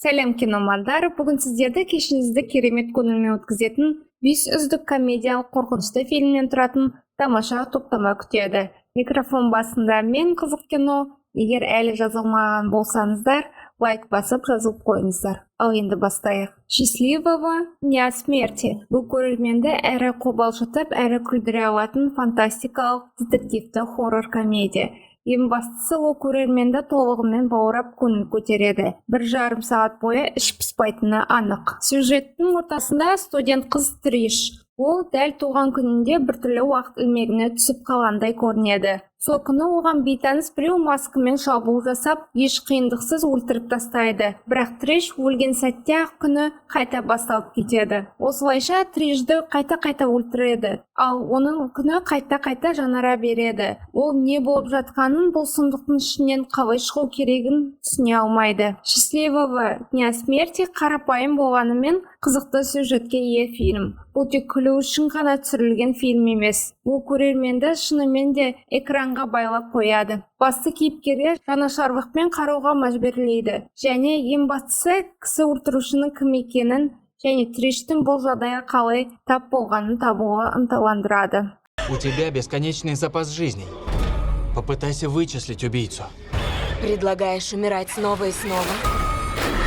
Сәлем киномандар, бүгін сіздерді кешіңізді керемет көңілмен өткізетін 5 үздік комедиялық қорқынышты фильмнен тұратын тамаша топтама күтеді. Микрофон басында мен Қызық кино. Егер әлі жазылмаған болсаңыздар, лайк басып жазылып қойыңыздар. Ал енді бастайық. Счастливого дня смерти. Бұл көрерменді әрі қобалжытып, әрі күлдіре алатын фантастикалық детективті хоррор комедия. Ең бастысы ол көрерменді толығымен баурап көңіл көтереді. 1,5 сағат бойы іш пыспайтыны анық. Сюжеттің ортасында студент қыз Триш. Ол дәл туған күнінде біртүрлі уақыт ilмегіне түсіп қалғандай көрінеді. Сол күні оған бейтаныс біреу маскамен шабуыл жасап, еш қиындықсыз өлтіріп тастайды. Бірақ Триш өлген сәтте-ақ күні қайта басталып кетеді. Осылайша Тришді қайта-қайта өлтіреді, ал оның күні қайта-қайта жанара береді. Ол не болып жатқанын, бұл сұмдықтың ішінен қалай шығу керегін түсіне алмайды. Счастливого дня смерти қарапайым болғанымен қызықты сюжетке ие фильм. Бұл тек күлу үшін ғана түсірілген фильм емес. Бұл көрерменді шынымен де экранға байлап қояды. Басты кейіпкерге жанашырлықпен қарауға мәжбүрлейді. Және ең бастысы кісі өлтірушінің кім екенін және Триштің бұл жағдайға қалай тап болғанын табуға ынталандырады. У тебя бесконечный запас жизней. Попытайся вычислить убийцу. Предлагаешь умирать снова и снова?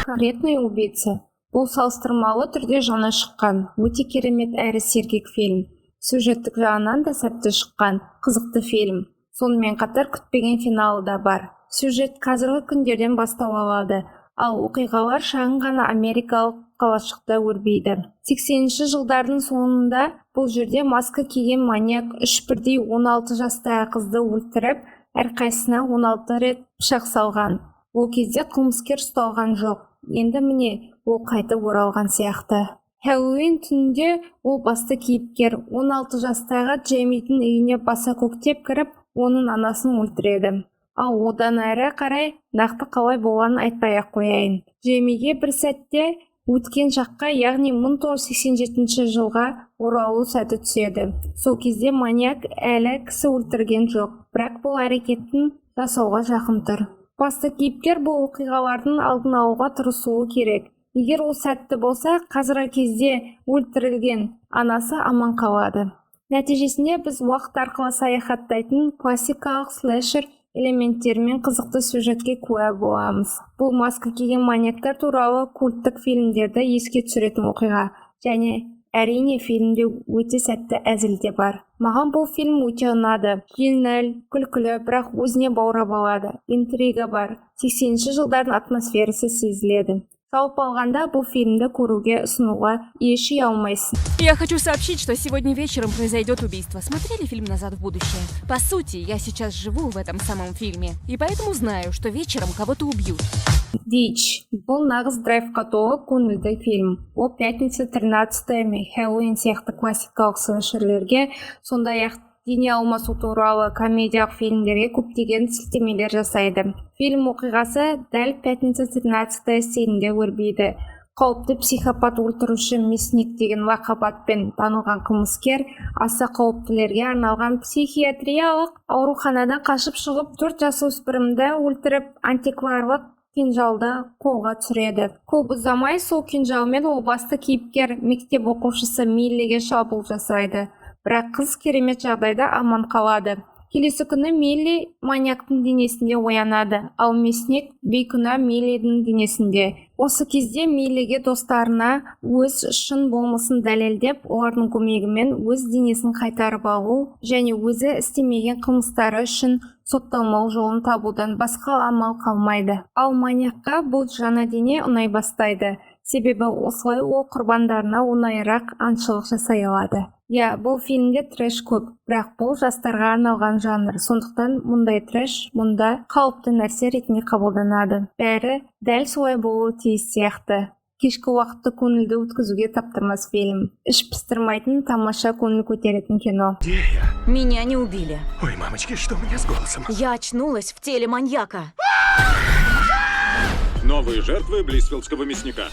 Конкретный убийца. Бұл салыстырмалы түрде жаңа шыққан, өте керемет әрі сергек фильм. Сюжеттік жағынан да сәтті шыққан, қызықты фильм. Сонымен қатар күтпеген финалы да бар. Сюжет қазіргі күндерден бастау алады, ал оқиғалар шағын ғана америкалық қалашықта өрбиді. 80-ші жылдардың соңында бұл жерде маска киген маньяк 3 бірдей 16 жастағы қызды өлтіріп, әрқайсысына 16 рет пышақ салған. Ол кезде қылмыскер ұсталған жоқ. Енді міне ол қайтып оралған сияқты. Хэллоуин түнінде ол басты кейіпкер 16 жастағы Джеймидің үйіне баса көктеп кіріп, оның анасын өлтіреді. Ал одан әрі қарай нақты қалай болғанын айтпай-ақ қояйын. Джеймиге бір сәтте өткен шаққа, яғни 1987 жылға оралу сәті түседі. Сол кезде маньяк әлі кісі өлтірген жоқ, бірақ бұл әрекеттің жасауға жақын тұр. Басты кейіпкер бұл оқиғалардың алдын алуға тырысуы керек. Егер ол сәтті болса, қазіргі кезде өлтірілген анасы аман қалады. Нәтижесінде біз уақыт арқылы саяхаттайтын классикалық слэшер элементтерімен қызықты сюжетке куә боламыз. Бұл маска киген маньяктар туралы культтік фильмдерді еске түсіретін оқиға. Және әрине фильмде өте сәтті әзіл де бар. Маған бұл фильм өте ұнады. Жеңіл, күлкілі, бірақ өзіне баурап алады. Интрига бар. 80-ші жылдардың атмосферасы сезіледі. Жалпы алғанда бұл фильмді көруге ұсынуға еш алмайсың. Я хочу сообщить, что сегодня вечером произойдет убийство. Смотрели фильм «Назад в будущее»? По сути, я сейчас живу в этом самом фильме, и поэтому знаю, что вечером кого-то убьют. Дич. Бұл нағыз драйвқа толы көңілді фильм. Ол пятница 13 мен Хэллоуин сияқты классикалық слэшерлерге, сондай-ақ дене алмасу туралы комедиялық фильмдерге көптеген сілтемелер жасайды. Фильм оқиғасы дәл пятница 13 стилінде өрбиді. Қауіпті психопат өлтіруші Мясник деген лақапатпен танылған қылмыскер аса қауіптілерге арналған психиатриялық ауруханадан қашып шығып 4 жасөспірімді өлтіріп антикварлық кинжалды қолға түсіреді. Көп ұзамай сол кинжалмен ол басты кейіпкер мектеп оқушысы Миллиге шабуыл жасайды. Бірақ қыз керемет жағдайда аман қалады. Келесі күні Милли маньяктың денесінде оянады, ал Мясник бейкүнә Миллидің денесінде. Осы кезде Миллиге достарына өз шын болмысын дәлелдеп, олардың көмегімен өз денесін қайтарып алу және өзі істемеген қылмыстары үшін сотталмау жолын табудан басқа амал қалмайды. Ал маньякқа бұл жаңа дене ұнай бастайды. Себебі осылай ол құрбандарына оңайырақ аңшылық жасай алады. Бұл фильмде трэш көп, бірақ бұл жастарға арналған жанр. Сондықтан мұндай трэш мұнда қауіпті нәрсе ретінде қабылданады. Бәрі дәл солай болуы тиіс сияқты. Кешкі уақытты көңілді өткізуге таптырмас фильм. Іш пыстырмайтын, тамаша көңіл көтеретін кино. Меня не убили. Ой, мамочки, что у меня с голосом? Я очнулась в теле маньяка. Новые жертвы Блисфилдского мясника.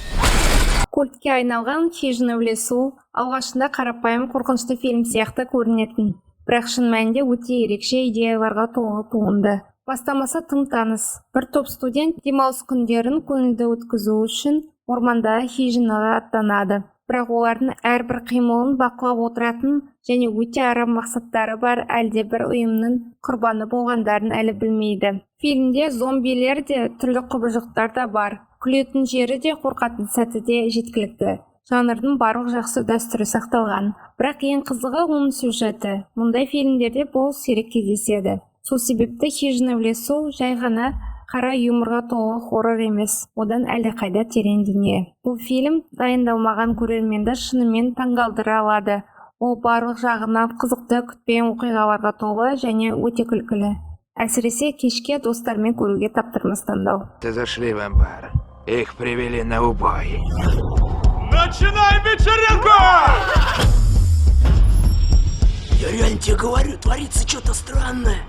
Культке айналған хижина в лесу алғашында қарапайым қорқынышты фильм сияқты көрінетін. Бірақ шын мәнінде өте ерекше идеяларға толы туынды. Бастамасы тым таныс. Бір топ студент демалыс күндерін көңілді өткізу үшін орманда хижинаға аттанады. Бірақ олардың әрбір қимылын бақылап отыратын және өте арам мақсаттары бар әлде бір ұйымның құрбаны болғандарын әлі білмейді. Фильмде зомбилер де, түрлі құбыжықтар да бар. Күлетін жері де, қорқатын сәті де жеткілікті. Жанрдың барлық жақсы дәстүрі сақталған. Бірақ ең қызығы оның сюжеті. Мұндай фильмдерде бұл сирек кездеседі. Сол себепті хижина в лесу жай ғана қара юморға толы хоррор емес, одан әлдеқайда терең дүние. Бұл фильм дайындалмаған көрерменді шынымен таңғалдыра алады. Ол барлық жағынан қызықты, күтпеген оқиғаларға толы және өте күлкілі. Әсіресе кешке достармен көруге таптырмас таңдау. Зашли в амбар. Их привели на убой. Начинаем вечеринку! Я реально тебе говорю, творится что-то странное.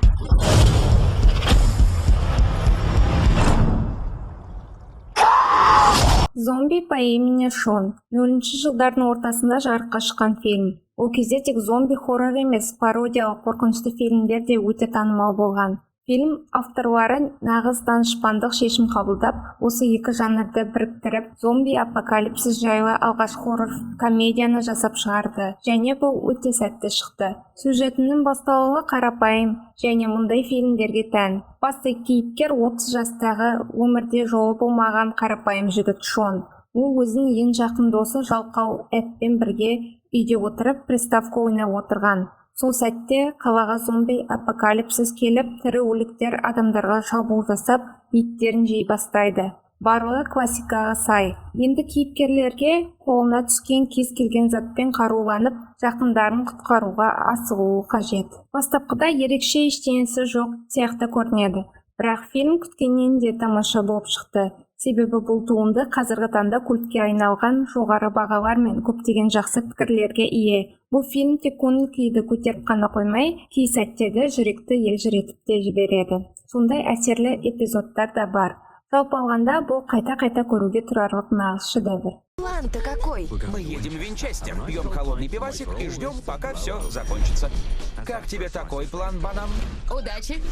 Зомби по имени Шон. 0-ші жылдардың ортасында жарыққа шыққан фильм. Ол кезде тек зомби хоррор емес, пародиялық қорқынышты фильмдер де өте танымал болған. Фильм авторлары нағыз данышпандық шешім қабылдап, осы екі жанрды біріктіріп, зомби апокалипсис жайлы алғаш хоррор комедияны жасап шығарды, және бұл өте сәтті шықты. Сюжетінің басталуы қарапайым және мұндай фильмдерге тән. Басты кейіпкер 30 жастағы өмірде жолы болмаған қарапайым жігіт Шон. Ол өзінің ең жақын досы жалқау Эдпен бірге үйде отырып приставка ойнап отырған. Сол сәтте қалаға зомби апокалипсис келіп, тірі өліктер адамдарға шабуыл жасап, иттерін жей бастайды. Барлығы классикаға сай. Енді кейіпкерлерге қолына түскен кез келген затпен қаруланып, жақындарын құтқаруға асығуы қажет. Бастапқыда ерекше ештеңесі жоқ сияқты көрінеді. Бірақ фильм күткеннен де тамаша болып шықты. Себебі бұл туынды қазіргі таңда культке айналған, жоғары бағалар мен көптеген жақсы пікірлерге ие. Бұл фильм тек көңіл күйді көтеріп қана қоймай, кей сәттерде жүректі елжіретіп те жібереді. Сондай әсерлі эпизодтар да бар. Жалпы алғанда бұл қайта-қайта көруге тұрарлық нағыз шедевр. План-то какой? Мы едем в Винчестер, пьем холодный пивасик и ждем, пока все закончится. Как тебе такой план, банан? Удачи!